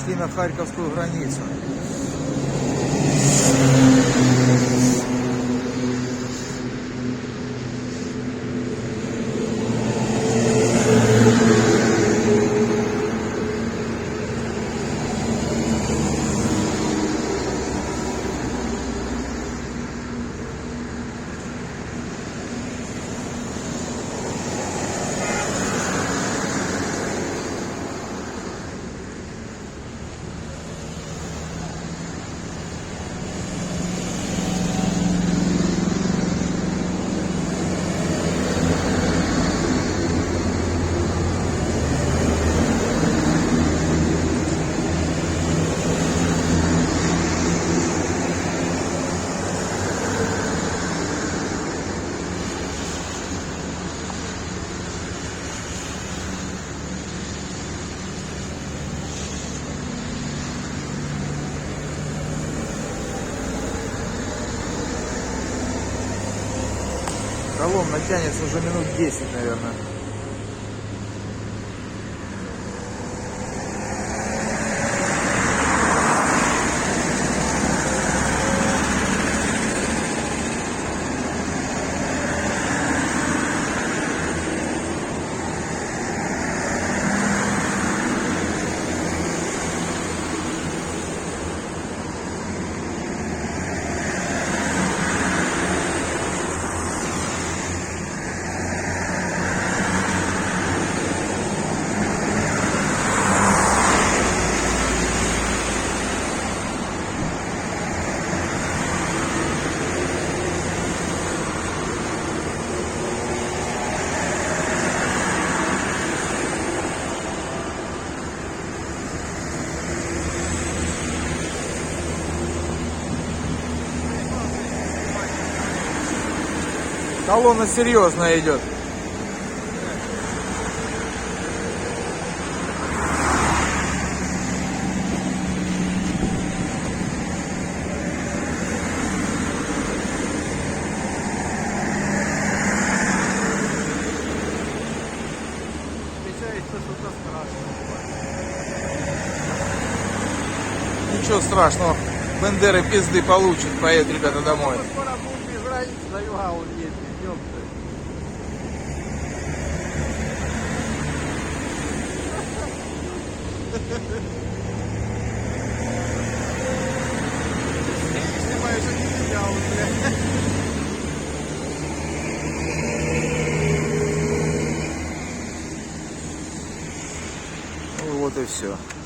почти на харьковскую границу. Колонна тянется уже минут 10, наверное. Колонна серьезная идет. Ничего страшного. Бендеры пизды получат, поедут ребята домой. Скоро будет без разницы, на юга он ездит, ёпта. Снимаю, что не тебя уже. Ну вот и все.